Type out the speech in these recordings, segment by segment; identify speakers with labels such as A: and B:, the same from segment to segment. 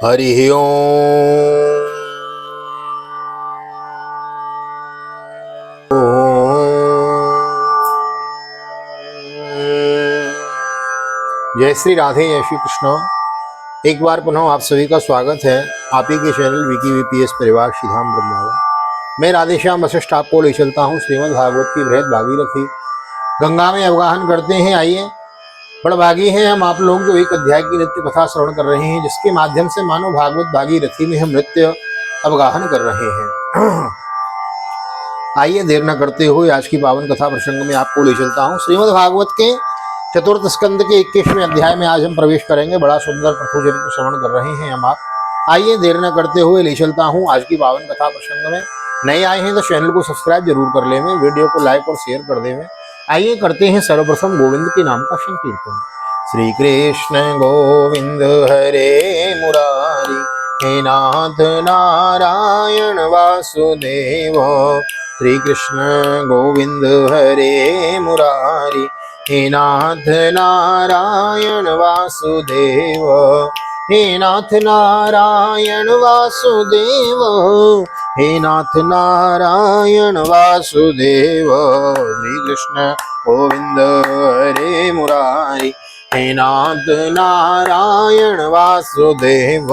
A: हरि ओम। जय श्री राधे, जय श्री कृष्ण। एक बार पुनः आप सभी का स्वागत है आप ही के चैनल विकी वीपीएस परिवार श्रीधाम वृंदावन। मैं राधेश्याम वशिष्ठ आपको ले चलता हूँ श्रीमद् भागवत की बृहद भागीरथी गंगा में अवगाहन करते हैं। आइए, बड़भागी हैं हम आप लोग जो एक अध्याय की नित्य कथा श्रवण कर रहे हैं, जिसके माध्यम से मानो भागवत भागीरथी में हम नित्य अवगाहन कर रहे हैं। आइए, देर न करते हुए आज की पावन कथा प्रसंग में आपको ले चलता हूँ। श्रीमद् भागवत के चतुर्थ स्कंद के 21वें अध्याय में आज हम प्रवेश करेंगे। बड़ा सुंदर प्रथुचरित्र श्रवण कर रहे हैं हम आप। आइए, देर न करते हुए ले चलता हूँ आज की पावन कथा प्रसंग में। नए आए हैं तो चैनल को सब्सक्राइब जरूर कर लें, वीडियो को लाइक और शेयर कर दें। आइए, करते हैं सर्वप्रथम गोविंद के नाम का संकीर्तन। श्री कृष्ण गोविंद हरे मुरारी, हे नाथ नारायण वासुदेव। श्री कृष्ण गोविंद हरे मुरारी, हे नाथ नारायण वासुदेव। हे नाथ नारायण वासुदेव, हे नाथ नारायण वासुदेव। श्री कृष्ण गोविंद हरे मुरारी, हे नाथ नारायण वासुदेव।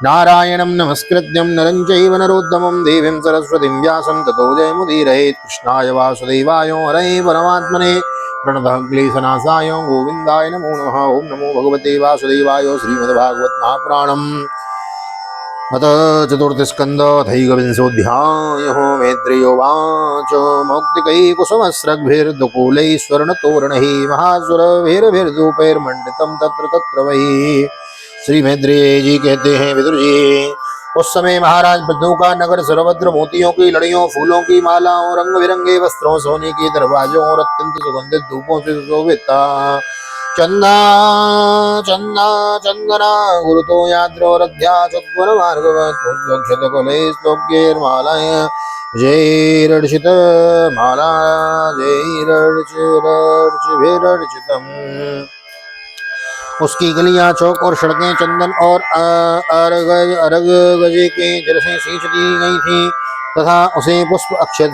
A: नारायणं नमस्कृत्यं नरं चैव नरोत्तमं देवीं सरस्वतीं व्यासं ततो जयमुदीरयेत्। कृष्णाय वासुदेवाय हरये परमात्मने प्रणतः क्लेशनाशाय गोविन्दाय नमो नमः। ओं नमो भगवते वासुदेवाय। श्रीमद्भागवत महापुराणम् अथ चतुर्थस्कन्धैकविंशोऽध्यायः। मैत्रेयोवाच मौक्तिकैकुसुमस्रग्भिर्दुकूलैः स्वर्णतोरणैः महासुरभिर्धूपैर्मण्डितं तत्र तत्र वै। श्री मैत्रेय जी कहते हैं, विदुर जी, उस समय महाराज बद्दू का नगर सर्वत्र मोतियों की लड़ियों, फूलों की मालाओं, रंग बिरंगे वस्त्रों, सोने के दरवाजों और अत्यंत सुगंधित धूपों से सुशोभित था। चंदा चंदा चंदना गुरुतो याद्रोरध्या चत्वर मार्गवत्मालाय जैरर्चित माला जैरर्चितम्। उसकी गलियां, चौक और सड़कें चंदन और अरग गजे के जल से सींच दी गई थी तथा उसे पुष्प, अक्षत,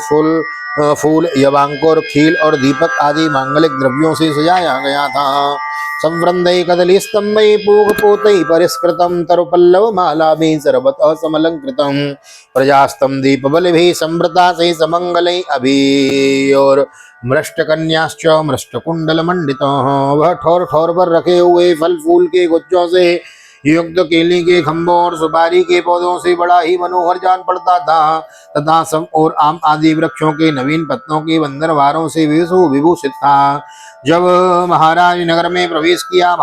A: फूल, यवांकुर, खील और दीपक आदि मांगलिक द्रव्यों से सजाया गया था। संवृंदै कदली स्तंभै पूगपोतै परिष्कृतं तरुपल्लव मालाभिः सर्वतः समलंकृतं। प्रजास्तं दीपबलिभिः संवृता से समंगलै अभि और मृष्टकन्याश्च मृष्टकुंडल मंडितः। वह ठोर ठोर पर रखे हुए फल फूल के गुच्छों से युक्त केले के खंभों और सुपारी के पौधों से बड़ा ही मनोहर जान पड़ता था तथा सब और आम आदि वृक्षों के नवीन पत्तों के बंदरवारों से विभूषित था। जब महाराज ने नगर में प्रवेश किया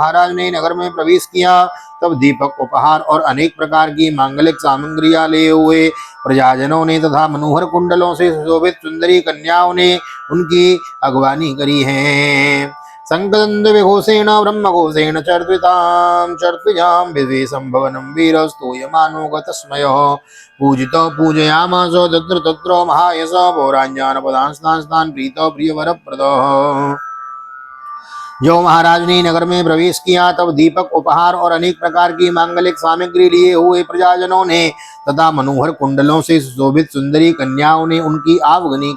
A: तब दीपक, उपहार और अनेक प्रकार की मांगलिक सामग्रियां लिए हुए प्रजाजनों ने तथा मनोहर कुंडलों से सुशोभित सुंदरी कन्याओं ने उनकी अगवानी करी है। संकदंद विघोषेण ब्रह्मघोषेण चर्त्विजां विद्वेषं भवनं वीरस्तूयमानो गतस्मयः। पूजितो पूजयामास तत्र तत्र महायश पौराण्यानपदांस्तान् प्रीतो प्रियवरप्रदः। जो महाराज ने नगर में प्रवेश किया तब दीपक, उपहार और अनेक प्रकार की मांगलिक सामग्री लिए हुए प्रजाजनों ने तथा मनोहर कुंडलों से सुशोभित सुंदरी कन्याओं ने उनकी अगवानी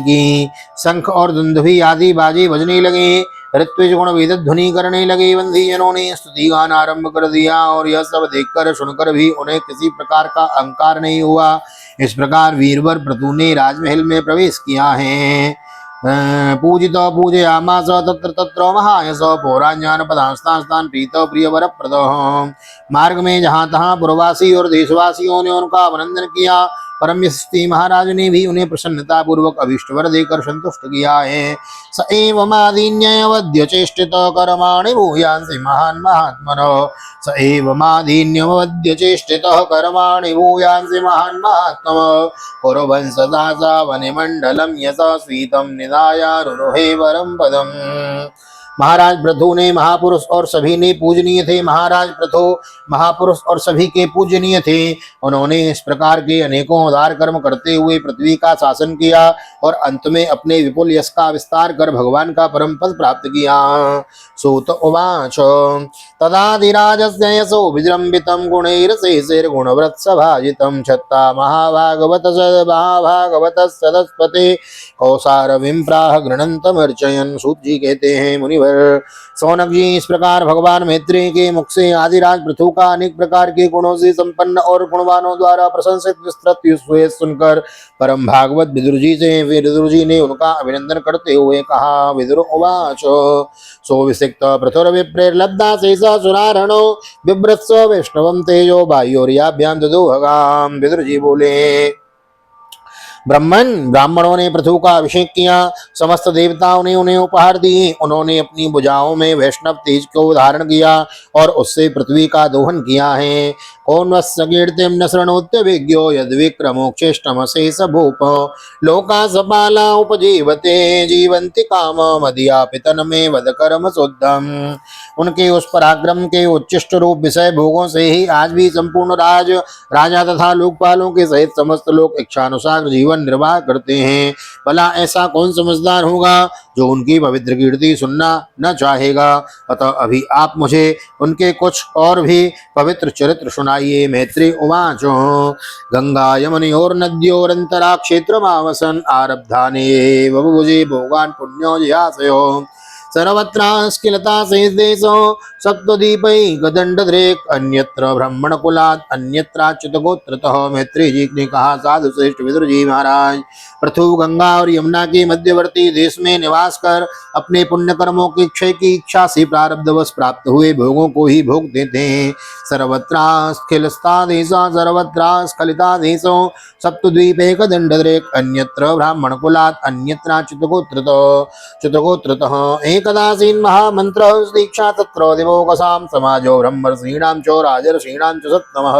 A: की। शंख और दुंदुभि आदि बाजे बजने लगे, ऋत्विज गुण वेद ध्वनि करने लगे। बंधीजनों ने स्तुति गान आरंभ कर दिया और यह सब देखकर सुनकर भी उन्हें किसी प्रकार का अहंकार नहीं हुआ। इस प्रकार वीरवर प्रतु ने राजमहल में प्रवेश किया है। पूजितो पूजयामास तत्र तत्र महायश पौराण्यानपदांस्तान् प्रीतो प्रियवरप्रदः। मार्ग में जहाँ तहाँ पुरवासी और देशवासियों ने उनका अभिनंदन किया। परम यशस्वी महाराज ने भी उन्हें प्रसन्नता पूर्वक अभीष्ट वर देकर संतुष्ट किया है। स एव मादीन्यवद्य चेष्टित कर्माणि भूयांसि महान् महात्मनः। स एव मादीन्यवद्य चेष्टित कर्माणि भूयांसि महान् महात्मनः। कुर्वन् सदा सावनिमण्डलं यशस्वीतं निधायारुहे परं पदम्। महाराज पृथु ने महापुरुष और सभी ने पूजनीय थे। महाराज पृथु महापुरुष और सभी के पूजनीय थे। उन्होंने इस प्रकार के अनेकों उदार कर्म करते हुए पृथ्वी का शासन किया और अंत में अपने विपुल यश का विस्तार कर भगवान का परम पद प्राप्त किया। सूत उवाच तदाधिराजस्य यशो विजृंभितं गुणैरशेषैर्गुणवृत्सभाजितं छत्ता महाभागवत सदस्पते कौसारविं प्राह गृणन्तमर्चयन्। सूत जी कहते हैं, मुनिवर सौनक जी, इस प्रकार भगवान मैत्रेय के मुख से आदिराज पृथु का अनेक प्रकार के गुणों से संपन्न और गुणवानों द्वारा प्रशंसित विस्तृत सुयश सुनकर परम भागवत विदुर जी ने उनका अभिनंदन करते हुए कहा। विदुर उवाच सोविसिक्त पृथुर्विप्रेर्लब्धा शेषा सुरारणो बिभ्रत्स वैष्णवं तेजो बाह्योर्याभ्यां ददोहगाम। विदुर जी बोले, ब्राह्मणों ने पृथु का अभिषेक किया, समस्त देवताओं ने उन्हें उपहार दिए। उन्होंने अपनी भुजाओं में वैष्णव तेज को धारण किया और उससे पृथ्वी का दोहन किया है। कौन्वस्कीर्तिं न शृणोत्य विज्ञो यद्विक्रमोक्षेष्टमशेष भूप लोका सपाला उपजीवते जीवन्ति काममधियापितन में वद कर्म शुद्धम। उनके उस पराक्रम के उच्चिष्ट रूप विषय भोगों से ही आज भी संपूर्ण राजा तथा लोकपालों के सहित समस्त लोग इच्छानुसार जीवन निर्वाह करते हैं। भला ऐसा कौन समझदार होगा जो उनकी पवित्र कीर्ति सुनना न चाहेगा। अतः अभी आप मुझे उनके कुछ और भी पवित्र चरित्र सुनाइए। मैत्रेय उवाच गंगा यमुनयोर नद्योरंतरा क्षेत्रमावसन आरब्धाने बभुभुजे भोगान् पुण्यो जयासयो सर्वत्रास्किलता शेषदेशो सप्तद्वीपैकदण्डद्रेक अन्यत्र ब्राह्मण कुलात् अन्यत्राच्युत गोत्रतः। मैत्रेय जी ने कहा, साधु श्रेष्ठ विदुर जी महाराज, पृथु गंगा और यमुना के मध्यवर्ती देश में निवास कर अपने पुण्य कर्मों के क्षय की इच्छा से प्रारब्धवश प्राप्त हुए भोगों को ही भोग देते हैं। सर्वत्रास्खिलस्ता देशा सर्वत्रास्खलिता देशो सप्तद्वीपैकदण्डद्रेक अन्यत्र ब्राह्मण कुलात् अन्यत्राच्युत गोत्रतः। एकदासीन् महामंत्र दीक्षा तत्र दिवोकसां समाजो ब्रह्मर्षीणां च राजर्षीणां च सत्तमः।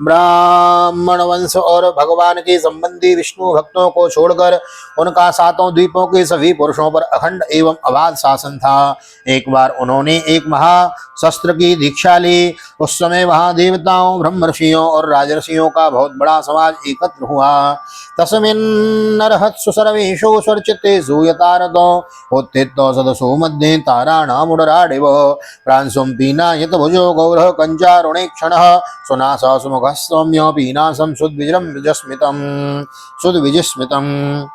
A: ब्राह्मण वंश और भगवान के संबंधी विष्णु भक्तों को छोड़कर उनका सातों द्वीपों के सभी पुरुषों पर अखंड एवं अबाध शासन था। एक बार उन्होंने एक महाशस्त्र की दीक्षा ली। उस समय वहां देवताओं, ब्रह्मर्षियों और राजर्षियों का बहुत बड़ा समाज एकत्र हुआ। तस्मिन्नर्हत्सु सर्वेषु स्वरचित्तेषु यतारतो उत्थितो सदसो मध्ये ताराणामुदराडिव प्रांशुं पीनायत भुजो गौरः कञ्चारुणे क्षणः सुनासः सुमुखः सौम्यो पीनासं सुद्विजस्मितम्।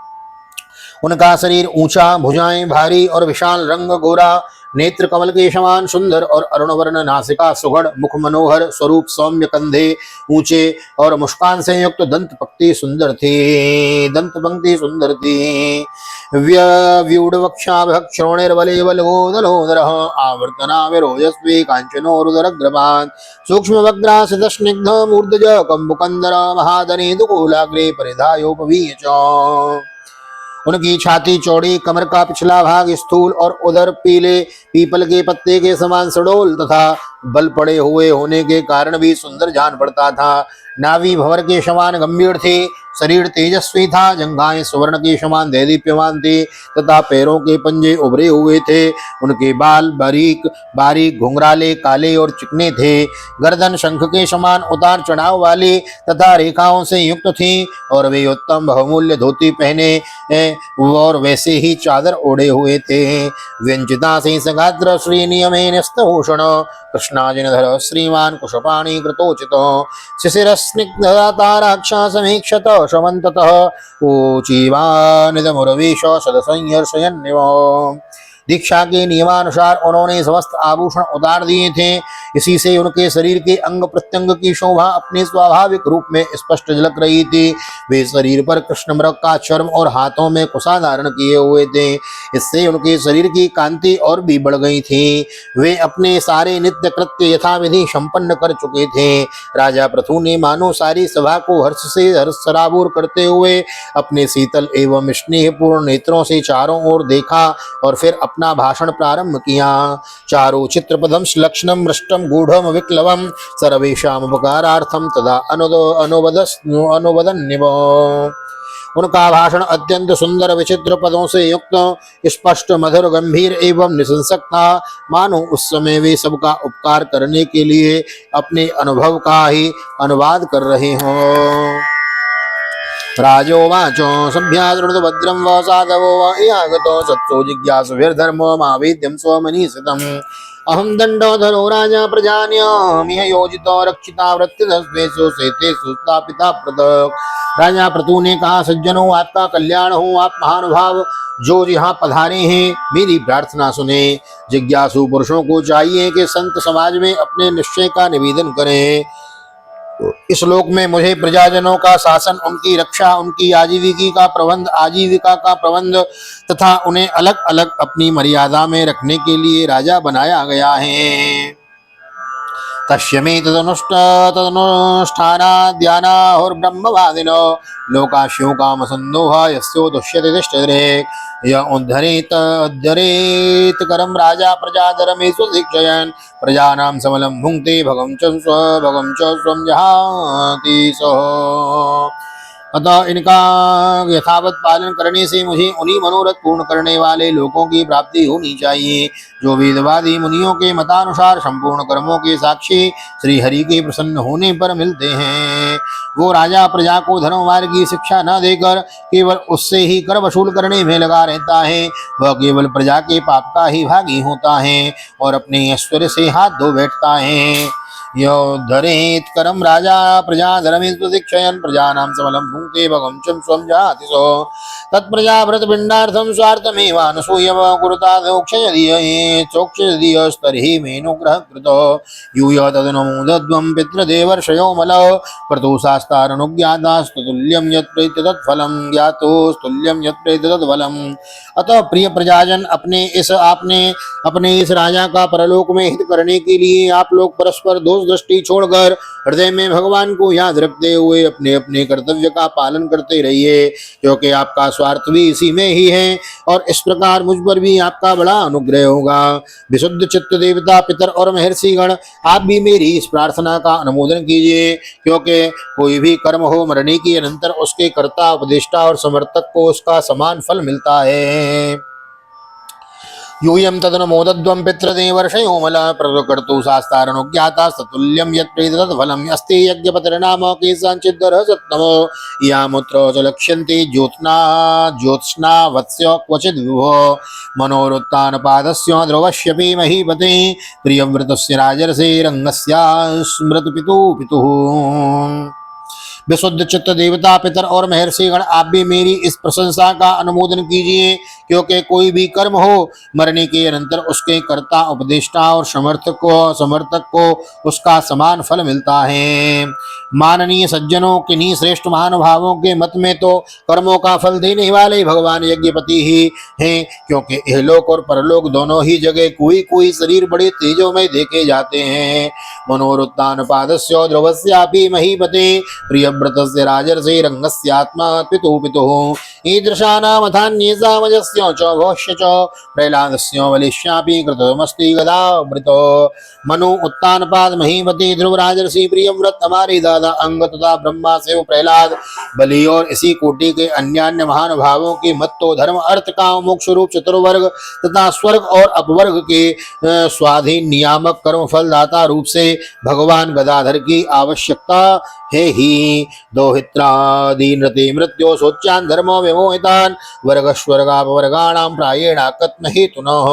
A: उनका शरीर ऊंचा, भुजाएं भारी और विशाल, रंग गोरा, नेत्र कमल के समान सुंदर और अरुण वर्ण, नासिका सुगढ़, मुख मनोहर, स्वरूप सौम्य, कंधे ऊंचे और मुस्कान से युक्त दंत पंक्ति सुंदर थी। व्यूढ़वक्षाभक्षोणिर्वलेवलोदलोदरः आवर्तनाविरोजस्वी कांचनोरुदरग्रभान् सूक्ष्मवक्त्रासितस्निग्ध मूर्धज कम्बुकन्दर महादने दुकूलाग्रे परिधायोपवीय च। उनकी छाती चौड़ी, कमर का पिछला भाग स्थूल और उदर पीले पीपल के पत्ते के समान सडोल तथा बल पड़े हुए होने के कारण भी सुंदर जान पड़ता था। नाभि भंवर के समान गंभीर थी, शरीर तेजस्वी था, जंघाएं सुवर्ण के समान दैदीप्यमान थी तथा पैरों के पंजे उभरे हुए थे। उनके बाल बारीक घुंघराले, काले और चिकने थे। गर्दन शंख के समान उतार चढ़ाव वाली तथा रेखाओं से युक्त थी और वे उत्तम बहुमूल्य धोती पहने और वैसे ही चादर ओढ़े हुए थे। व्यंजिता से सगात्र श्री नियमेन स्तभूषण कृष्णाजिनधर श्रीमान कुशपाणी कृतोचितो शिशिरस्निग्धताराक्षा समीक्षत शमन्ततः ऊचीवानिदमुरवीश सदसंहर्षयन्निव। दीक्षा के नियमानुसार उन्होंने समस्त आभूषण उतार दिए थे। इसी से उनके शरीर के अंग प्रत्यंग की शोभा अपने स्वाभाविक रूप में स्पष्ट झलक रही थी। वे शरीर पर कृष्ण मृग का चर्म और हाथों में कुशा धारण किए हुए थे। इससे उनके शरीर की कांति और भी बढ़ गई थी। वे अपने सारे नित्य कृत्य यथाविधि संपन्न कर चुके थे। राजा पृथु ने मानो सारी सभा को हर्ष सराबोर करते हुए अपने शीतल एवं स्नेहपूर्ण नेत्रों से चारों ओर देखा और फिर अपना भाषण प्रारंभ किया। चारु चित्रपदम लक्षणम मृष्टम गूढ़म विक्लवम सर्वेषाम उपकारार्थम तदा अनुवदन्निव। उनका भाषण अत्यंत सुंदर विचित्र पदों से युक्त, स्पष्ट, मधुर, गंभीर एवं निसंसक था, मानो उस समय वे सबका उपकार करने के लिए अपने अनुभव का ही अनुवाद कर रहे हों। राजोवाचो सभ्यादृत भद्रं व साधवो व यागतो सत्सो जिज्ञासुभिर्धर्मो मावेद्यं स्वमनीषितम् अहं दण्डोधरो राजा प्रजान्यामिह योजितो रक्षिता वृत्तिदस्वेषु सेतेषु स्थापिता पृथक्। राजा प्रतु ने कहा, सज्जनों, आपका कल्याण हो। आप महानुभाव जो यहाँ पधारे हैं, मेरी प्रार्थना सुने। जिज्ञासु पुरुषों को चाहिए कि संत समाज में अपने निश्चय का निवेदन करें। इस लोक में मुझे प्रजाजनों का शासन, उनकी रक्षा, उनकी आजीविका का प्रबंध तथा उन्हें अलग अलग अपनी मर्यादा में रखने के लिए राजा बनाया गया है। तस्मै तदनुष्ठानाद्यानाहुर्ब्रह्मवादिनो लोकाश्यो कामसन्दोहा यस्यो दुष्यते तिष्ठते य उद्धरेत करम राजा प्रजाधर्मेषु शिक्षयन् प्रजानां समलं भुङ्क्ते भगं च स्वं जहाति सः। अतः इनका यथावत पालन करने से मुझे उन्हीं मनोरथ पूर्ण करने वाले लोगों की प्राप्ति होनी चाहिए जो वेदवादी मुनियों के मतानुसार संपूर्ण कर्मों के साक्षी श्री हरि के प्रसन्न होने पर मिलते हैं। वो राजा प्रजा को धर्म मार्ग की शिक्षा न देकर केवल उससे ही कर वसूल करने में लगा रहता है। वह केवल प्रजा के पाप का ही भागी होता है और अपने ऐश्वर्य से हाथ धो बैठता है। योद्धरेत करम राजा प्रजाधर्मेषु शिक्षयन् प्रजानां समलं भुङ्क्ते भगं च स्वं जहाति सः। तत्प्रजाभृतपिण्डार्थं स्वार्थमेवानसूयव कुरुतादोक्षयदीयस्तर्हि मेऽनुग्रहः कृतो यूय तदनुमोदध्वं पितृदेवर्षयो मलौ प्रतुशास्तारनुज्ञातास्तुल्यं यत्प्रेत्य तत्फलं ज्ञातोस्तुल्यं यत्प्रेत्य तत्फलम्। अतः प्रिय प्रजाजन, आपने अपने इस राजा का परलोक में हित करने के लिए आप लोग परस्पर दोष दृष्टि छोड़कर हृदय में भगवान को याद रखते हुए अपने अपने कर्तव्य का पालन करते रहिए, क्योंकि आपका स्वार्थ भी इसी में ही है और इस प्रकार मुझ पर भी आपका बड़ा अनुग्रह होगा। विशुद्ध चित्त देवता, पितर और महर्षिगण, आप भी मेरी इस प्रार्थना का अनुमोदन कीजिए, क्योंकि कोई भी कर्म हो, मरने के अनंतर उसके कर्ता, उपदेष्टा और समर्थक को उसका समान फल मिलता है। यूयं तदनुमोदध्वं पितृदेवर्षयो मलः प्रकृतुशास्तारनुज्ञातास्तुल्यं यत्प्रेत्य तत्फलं अस्ति यज्ञपतिर्नाम केषाञ्चिद्धरः सत्तमो यामुत्र च लक्ष्यन्ते ज्योत्स्ना वत्स्य क्वचिद् विभो मनोरुत्थानपादस्य ध्रुवस्यपि महीपते प्रियव्रतस्य राजर्षेरङ्गस्य स्मृतिपितुः। विशुद्ध चित्त देवता, पितर और महर्षिगण, आप भी मेरी इस प्रशंसा का अनुमोदन कीजिए, क्योंकि कोई भी कर्म हो, मरने के अनंतर उसके कर्ता, उपदेष्टा और समर्थक को उसका समान फल मिलता है। माननीय सज्जनों, किन्हीं श्रेष्ठ महानुभावों के मत में तो कर्मों का फल देने वाले भगवान यज्ञपति ही हैं, क्योंकि इहलोक और परलोक दोनों ही जगह कोई शरीर बड़े तेजों में देखे जाते हैं। मनोरुत्थान पादस्य ध्रुवस्यापि महीपते प्रियव्रतस्य राजर्षेरङ्गस्यात्मा पितुः ईदृशानामथान्येषामजस्य च भवस्य च प्रह्लादस्य बलिष्यापि कृतमस्ति गदावृतो। मनु उत्तानपाद महीपति ध्रुव राजर्षि प्रियव्रत हमारे दादा अंग तथा ब्रह्मा से प्रहलाद, बलि और इसी कोटि के अन्य महानुभावों के मत तो धर्म, अर्थ, काम, मोक्ष रूप चतुर्वर्ग तथा स्वर्ग और अपवर्ग के स्वाधीन नियामक कर्म फलदाता रूप से भगवान गदाधर की आवश्यकता है ही। दोहित्रादीनृते मृत्यो शोच्यान् धर्मो विमोहितान् वर्गस्वर्गापवर्गाणां प्रायेण कथन हेतुनः।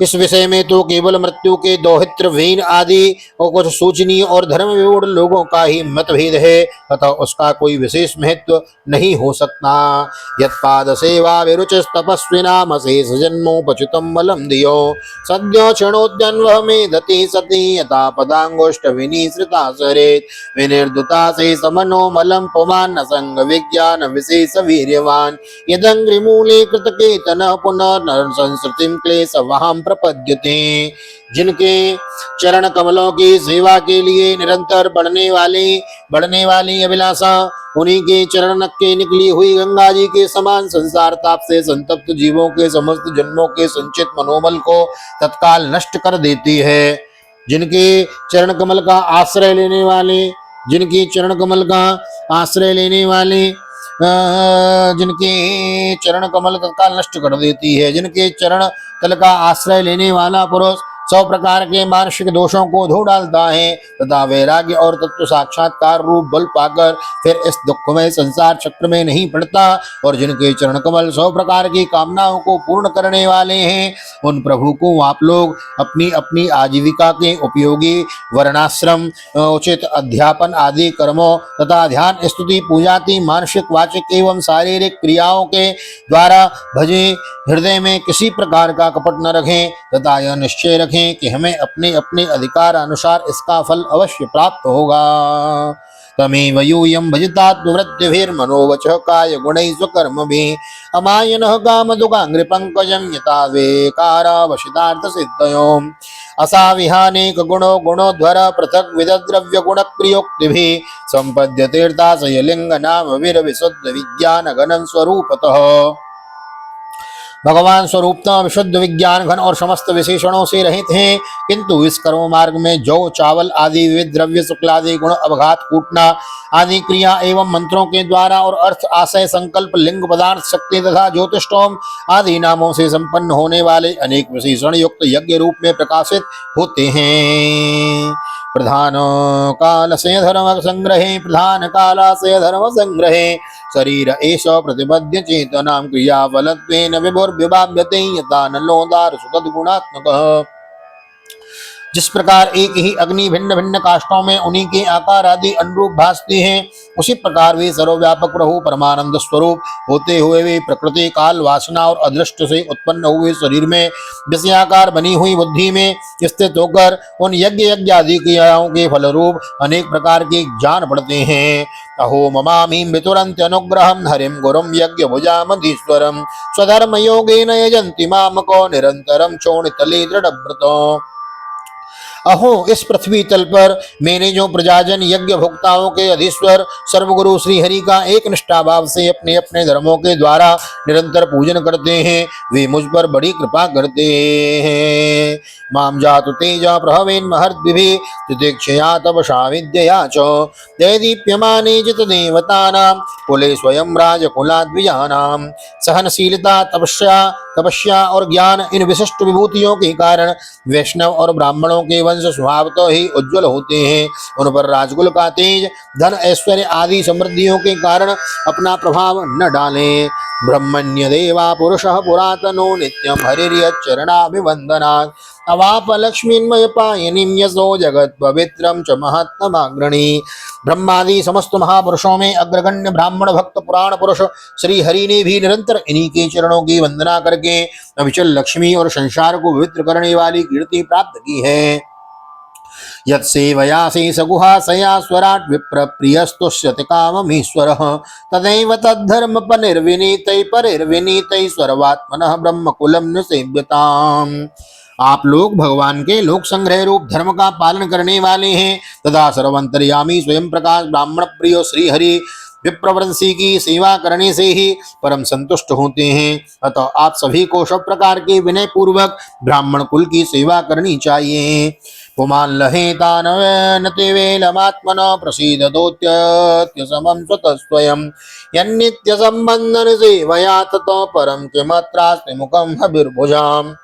A: इस विषय में तो केवल मृत्यु के दोहित्र, वीन आदि और कुछ सूचनीय और धर्म विमूढ़ लोगों का ही मतभेद है, अतः उसका कोई विशेष महत्व नहीं हो सकता। यत्पाद सेवा विरुचिस्तपस्विनाम शेष जन्मोपचितम बलम धियो सद्यो क्षणोद्यन्वह मेधति सति यथा पदांगुष्ठ विनिसृता सरेत विनिर्दुता से समनो मलम पुमान संग विज्ञान विशेष वीर्यवान यदंग्रिमूले कृतकेतन पुनर् संस्कृतिम क्लेश वहां प्रपद्यते। जिनके चरण कमलों की सेवा के लिए निरंतर बढ़ने वाली अभिलाषा, उन्हीं के चरण के निकली हुई गंगा जी के समान संसार ताप से संतप्त जीवों के समस्त जन्मों के संचित मनोबल को तत्काल नष्ट कर देती है। जिनके चरण कमल का आश्रय लेने वाले जिनके चरण कमल तत्काल नष्ट कर देती है। जिनके चरण तल का आश्रय लेने वाला पुरुष 100 प्रकार के मानसिक दोषों को धो डालता है तथा वैराग्य और तत्व साक्षात्कार रूप बल पाकर फिर इस दुखमय संसार चक्र में नहीं पड़ता। और जिनके चरण कमल 100 प्रकार की कामनाओं को पूर्ण करने वाले हैं, उन प्रभु को आप लोग अपनी अपनी आजीविका के उपयोगी वर्णाश्रम, उचित अध्यापन आदि कर्मों तथा ध्यान, स्तुति, पूजाति, मानसिक, वाचिक एवं शारीरिक क्रियाओं के द्वारा भजे। हृदय में किसी प्रकार का कपट न रखें तथा यह निश्चय रखें कि हमें अपने अपने अधिकार अनुसार इसका फल अवश्य प्राप्त होगा। तमेव यूयं भजतात्मवृत्तिभिर्मनोवचः काय गुणैः स्वकर्मभिः अमायनः कामदुःखाङ्घ्रिपङ्कजं यथा वेकारावशितार्थसिद्धयोः असाविहानेक गुणो गुणोध्वर पृथक् विदद्रव्यगुणक्रियोक्तिभिः सम्पद्यतीर्थाशयलिङ्गनाम वीरविशुद्ध विज्ञानघनं स्वरूपतः। भगवान स्वरूपतः विशुद्ध विज्ञान घन और समस्त विशेषणों से रहित हैं, किंतु इस कर्म मार्ग में जौ, चावल आदि विविध द्रव्य, शुक्लादि गुण, अवघात, कूटना आदि क्रिया एवं मंत्रों के द्वारा और अर्थ, आशय, संकल्प, लिंग, पदार्थ, शक्ति तथा ज्योतिषोम आदि नामों से संपन्न होने वाले अनेक विशेषण युक्त यज्ञ रूप में प्रकाशित होते हैं। प्रधान काल से धर्म संग्रहे प्रधान काला से धर्म संग्रहे शरीर एष प्रतिपद्य चेतना क्रिया फलत्वेन विभुर्विभाव्यते यथा नलोदार सुतद्गुणात्मकः। जिस प्रकार एक ही अग्नि भिन्न भिन्न काष्ठों में उन्हीं के आकार आदि अनुरूप भासते हैं, उसी प्रकार वे सर्वव्यापक प्रभु परमानंद स्वरूप होते हुए वे प्रकृति, काल, वासना और अदृष्ट से उत्पन्न हुए शरीर में विषयाकार बनी हुई बुद्धि में स्थित होकर उन यज्ञ आदि क्रियाओं के फलरूप अनेक प्रकार के ज्ञान पड़ते हैं। अहो ममामीं वितुरन्त्यनुग्रहं हरिं गुरुं यज्ञभुजामधीश्वरं स्वधर्म योगेन यजन्ति मामको निरन्तरं चोणितले दृढव्रतो। अहो इस पृथ्वी तल पर मेरे जो प्रजाजन यज्ञ भोक्ताओं के अधीश्वर सर्वगुरु श्री हरि का एक निष्ठा भाव से अपने अपने धर्मों के द्वारा निरंतर पूजन करते हैं, वे मुझ पर बड़ी कृपा करते हैं। माम जातु तेजा प्रभवेन महर्द्विभिः तितिक्षया तपसा विद्यया च दैदीप्यमाने जित देवतानां कुले स्वयं राजकुलाद्विजानां। सहनशीलता, तपस्या और ज्ञान इन विशिष्ट विभूतियों के कारण वैष्णव और ब्राह्मणों के वंश स्वभावतः ही उज्ज्वल होते हैं। उन पर राजकुल का तेज, धन, ऐश्वर्य आदि समृद्धियों के कारण अपना प्रभाव न डालें। ब्रह्मण्य देवा पुरुषः पुरातनो नित्यं हरिर्यच्चरणाभिवन्दनात् अवाप लक्ष्मीन्मय पायनीं यशो जगत् पवित्रं च महात्मग्रणी। ब्रह्मादि समस्त महापुरुषों में अग्रगण्य ब्राह्मण भक्त पुराण पुरुष श्री हरि ने भी निरंतर इन्हीं के चरणों की वंदना करके अविचल लक्ष्मी और संसार को पवित्र करने वाली कीर्ति प्राप्त की है। यत्सेवया शेषगुहाशया स्वराट् विप्रप्रियस्तुष्यति काममीश्वरः तदैव तद्धर्मपनिर्विनीतैः परिर्विनीतैः सर्वात्मनः ब्रह्मकुलं निसेव्यताम्। आप लोग भगवान के लोक संग्रह रूप धर्म का पालन करने वाले हैं तथा सर्वंतर्यामी स्वयं प्रकाश ब्राह्मण प्रिय श्री हरि विप्रवंशी की सेवा करने से ही परम संतुष्ट होते हैं। अतः आप सभी को सब प्रकार के विनय पूर्वक ब्राह्मण कुल की सेवा करनी चाहिए। पुमान् लहेतानते वेलमात्मन प्रसीदतोत्यत्य समं स्वतः स्वयं यन्नित्य संबंधन सेवया ततो परम किमत्रास्ति मुखं हविर्भुजाम्।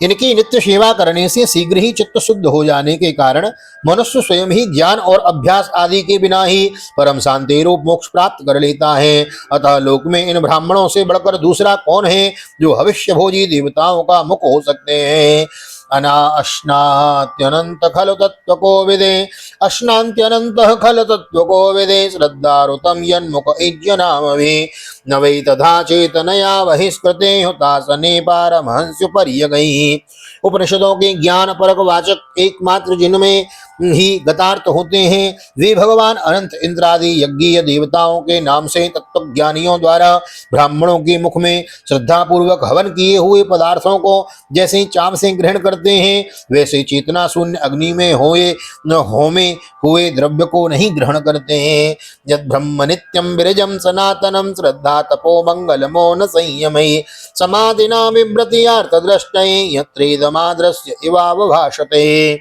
A: इनकी नित्य सेवा करने से शीघ्र ही चित्त शुद्ध हो जाने के कारण मनुष्य स्वयं ही ज्ञान और अभ्यास आदि के बिना ही परम शांति रूप मोक्ष प्राप्त कर लेता है। अतः लोक में इन ब्राह्मणों से बढ़कर दूसरा कौन है जो भविष्य भोजी देवताओं का मुख हो सकते हैं। अनाश्नात्यनंत खलु तत्व को विदे अश्नान्त्यनंत खल तत्व को विदे श्रद्धारुतम यन्मुख इज्जनामभि न वै तथा चेतनया बहिष्कृते हुतासने पारमहंस्य पर्यगैः। उपनिषदों के ज्ञान परक वाचक एकमात्र जिनमें ही गतार्थ होते हैं वे भगवान अनंत इंद्रादि यज्ञीय देवताओं के नाम से तत्वज्ञानियों द्वारा ब्राह्मणों के मुख में श्रद्धा पूर्वक हवन किए हुए पदार्थों को जैसे चाव से ग्रहण करते हैं, वैसे चेतना शून्य अग्नि में होमे हुए द्रव्य को नहीं ग्रहण करते हैं। यद ब्रह्म नित्यम विरजम सनातनम श्रद्धा तपो मंगल मौन संयमये समाधिना विव्रतियार्थ दृष्टये यत्रेदमाद्रस्य इवावभाषते।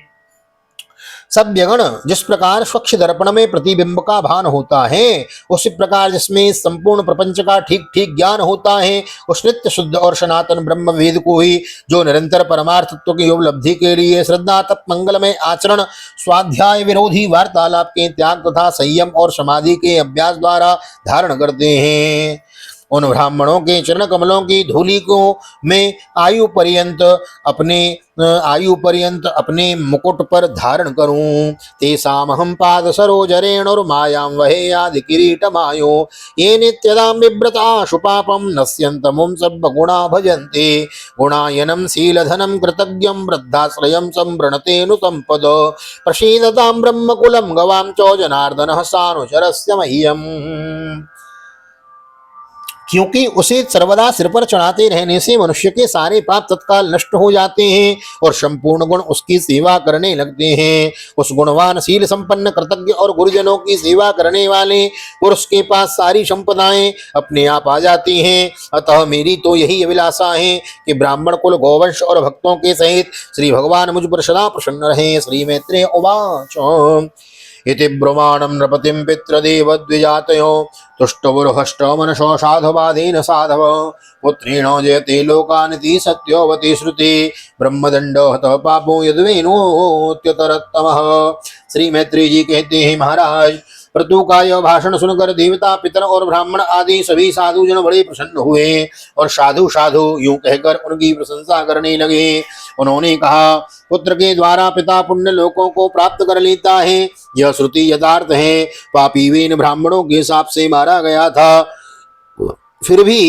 A: सभ्यगण जिस प्रकार स्वच्छ दर्पण में प्रतिबिंब का भान होता है, उसी प्रकार जिसमें संपूर्ण प्रपंच का ठीक ठीक ज्ञान होता है, उस नित्य शुद्ध और सनातन ब्रह्म वेद को ही जो निरंतर परमार्थ तत्व की उपलब्धि के लिए श्रद्धा तप मंगलमय आचरण, स्वाध्याय विरोधी वार्तालाप के त्याग तथा संयम और समाधि के अभ्यास द्वारा धारण करते हैं, उन ब्राह्मणों के चरण कमलों की धूलि को में आयु पर्यंत अपने मुकुट पर धारण करूं। तेषामहं पाद सरोजरेण और मायां वहे आदि किरीट मायो ये नित्यदां बिभ्रता शुपापम नश्यन्तमुं सर्वगुणा भजन्ते गुणायनं शीलधनं कृतज्ञं वृद्धाश्रयं संवृणतेनु संपद प्रसीदतां ब्रह्मकुलं गवां च जनार्दनः सानुचरस्य मह्यम्। क्योंकि उसे सर्वदा सिर पर चढ़ाते रहने से मनुष्य के सारे पाप तत्काल नष्ट हो जाते हैं और संपूर्ण गुण उसकी सेवा करने लगते हैं। उस गुणवान शील संपन्न कृतज्ञ और गुरुजनों की सेवा करने वाले पुरुष के पास सारी संपदाएं अपने आप आ जाती हैं। अतः मेरी तो यही अभिलाषा है कि ब्राह्मण कुल गौवंश और भक्तों के सहित श्री भगवान मुझ पर सदा प्रसन्न रहे। श्री मैत्रेय उवाच इति ब्रह्माणं नृपतिं पितृदेवद्विजातयो तुष्टवुर्हष्टमनसो साधुवादेन साधव पुत्रेण जयते लोकानिति सत्योवति श्रुति ब्रह्मदंड हतः पापो यद्वेनोत्यतरत्तमः। श्री मैत्री जी कहते हैं, महाराज प्रतु का यह भाषण सुनकर देवता पितर और ब्राह्मण आदि सभी साधु जन बड़े प्रसन्न हुए और साधु साधु यूं कहकर उनकी प्रशंसा करने लगे। उन्होंने कहा, पुत्र के द्वारा पिता पुण्य लोकों को प्राप्त कर लेता है, यह श्रुति यथार्थ है। पापी वीन ब्राह्मणों के शाप से मारा गया था, फिर भी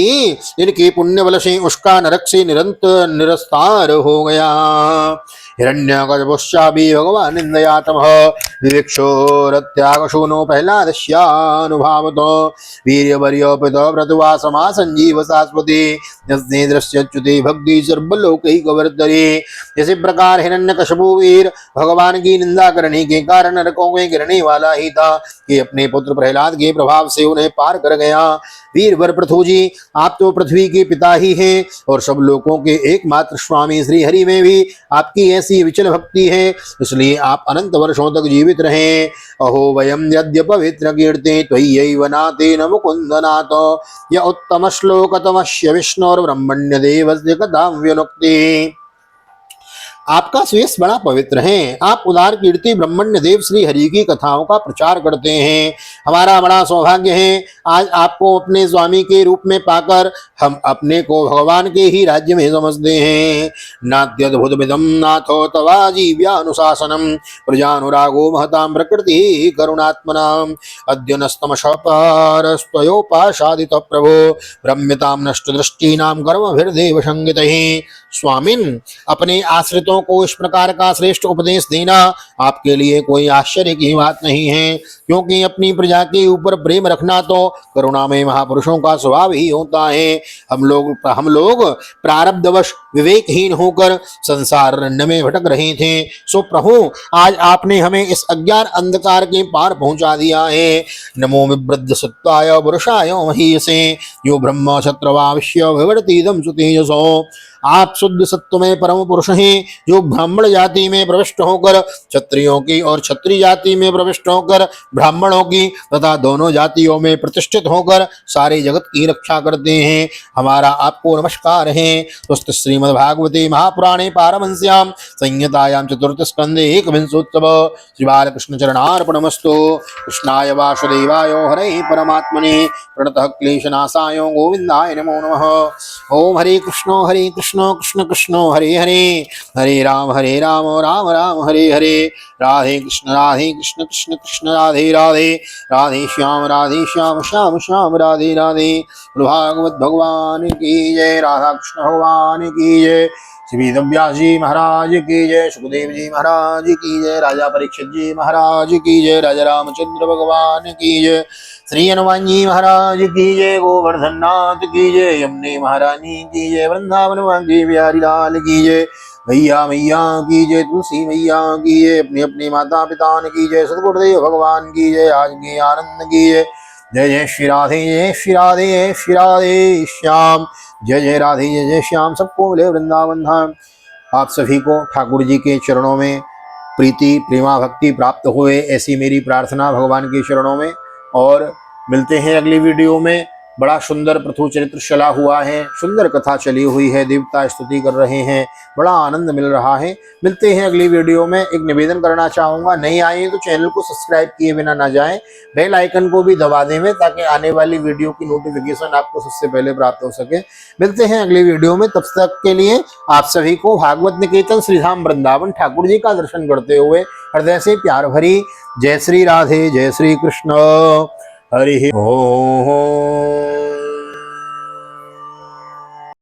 A: इनके पुण्य बल से उसका नरक से निरंतर निरस्तार हो गया। हिरण्यकशिपुश्चापि भगवान् निन्दयातमः विविक्षोरत्यागशूनो प्रह्लादस्यानुभावतो वीर्यवर्योपितो व्रतवा समा संजीव शाश्वती यस्ते दृश्यच्युते भक्ति सर्वलोकैकवर्तने। इसी प्रकार हिरण्यकशिपु वीर भगवान की निंदा करने के कारण नरकों में गिरने वाला ही था कि अपने पुत्र प्रहलाद के प्रभाव से उन्हें पार कर गया। वीरवर पृथु जी, आप तो पृथ्वी के पिता ही हैं और सब लोगों के एकमात्र स्वामी श्री हरि में भी आपकी ऐसी विचल भक्ति है, इसलिए आप अनंत वर्षों तक जीवित रहें। अहो वयम यद्य पवित्र कीर्ते त्वय्यैव नातेन मुकुंदनाथ य उत्तम श्लोकतमस्य विष्णोर ब्रह्मण्य देवस्य कथां व्यनुक्ति। आपका श्रेष्ठ बड़ा पवित्र है। आप उदार कीर्ति ब्रह्मण्य देव श्री हरि की कथाओं का प्रचार करते हैं। हमारा बड़ा सौभाग्य है आज आपको अपने स्वामी के रूप में पाकर हम अपने को भगवान के ही राज्य में समझते हैं। नात्यद्भुत विदम नाथो तवा जीव्यानुशासनम प्रजानुरागो महतां प्रकृति करुणात्मनाम अद्य नस्तमशपारस्त्वयोपासादित प्रभो ब्रह्मतां नष्ट दृष्टीनां कर्मभिर्देव संगितैः। स्वामिन, अपने आश्रितों को इस प्रकार का श्रेष्ठ उपदेश देना आपके लिए कोई आश्चर्य की बात नहीं है, क्योंकि अपनी प्रजा के ऊपर प्रेम रखना तो करुणामय महापुरुषों का स्वभाव ही होता है। हम लोग प्रारब्धवश विवेकहीन होकर संसार रण्य में भटक रहे थे, सो प्रभु आज आपने हमें इस अज्ञान अंधकार के पार पहुंचा दिया है। नमो विवृद्ध सत्वाय पुरुषाय महीयसे यो ब्रह्म क्षत्रवावश्य विवर्तिदं सुतेजसो। आप शुद्ध सत्व में परम पुरुष हैं, जो ब्राह्मण जाति में प्रविष्ट होकर क्षत्रियों की और क्षत्रिय जाति में प्रविष्ट होकर ब्राह्मणों की तथा दोनों जातियों में प्रतिष्ठित होकर सारे जगत की रक्षा करते हैं। हमारा आपको नमस्कार है। स्वस्थ श्रीमद्भागवते महापुराणे पारमहंस्याम संहितायां चतुर्थ स्कंदे एकविंशोत्सव श्री बालकृष्ण चरणार्पणमस्तु। कृष्णाय वासुदेवाय हरे परमात्मने प्रणतः क्लेशनाशाय गोविंदाय नमो नमः। ओम हरे कृष्ण कृष्ण कृष्ण हरे हरे, हरे राम राम राम हरे हरे, राधे कृष्ण कृष्ण कृष्ण राधे राधे, राधे श्याम श्याम श्याम राधे राधे। भागवत भगवान की जय, राधा कृष्ण भगवान की जय, श्री व्यास जी महाराज की जय, सुखदेव जी महाराज की जय, राजा परीक्षित जी महाराज की जय, राजा रामचंद्र भगवान की जय, श्री हनुमान जी महाराज की जय, गोवर्धन नाथ की जय, यमुने महारानी की जय, वृंदावन वांगे बिहारी लाल की जय, मैया मैया की जय, तुलसी मैया की जय, अपने अपने माता पिता की जय, सदगुरुदेव भगवान की जय, आज के आनंद की जय। जय जय श्री राधे, जय श्री राधे, जय श्री राधे श्याम, जय जय राधे, जय जय श्याम, सबको मिले वृंदावन धाम। आप सभी को ठाकुर जी के चरणों में प्रीति प्रेमा भक्ति प्राप्त होए, ऐसी मेरी प्रार्थना भगवान की चरणों में। और मिलते हैं अगली वीडियो में। बड़ा सुंदर पृथु चरित्र चला हुआ है, सुंदर कथा चली हुई है, देवता स्तुति कर रहे हैं, बड़ा आनंद मिल रहा है। मिलते हैं अगली वीडियो में। एक निवेदन करना चाहूँगा, नहीं आए तो चैनल को सब्सक्राइब किए बिना ना जाएं, बेल आइकन को भी दबा दें ताकि आने वाली वीडियो की नोटिफिकेशन आपको सबसे पहले प्राप्त हो सके। मिलते हैं अगली वीडियो में, तब तक के लिए आप सभी को भागवत निकेतन श्रीधाम वृंदावन ठाकुर जी का दर्शन करते हुए हृदय से प्यार भरी जय श्री राधे, जय श्री कृष्ण, हरि ओम।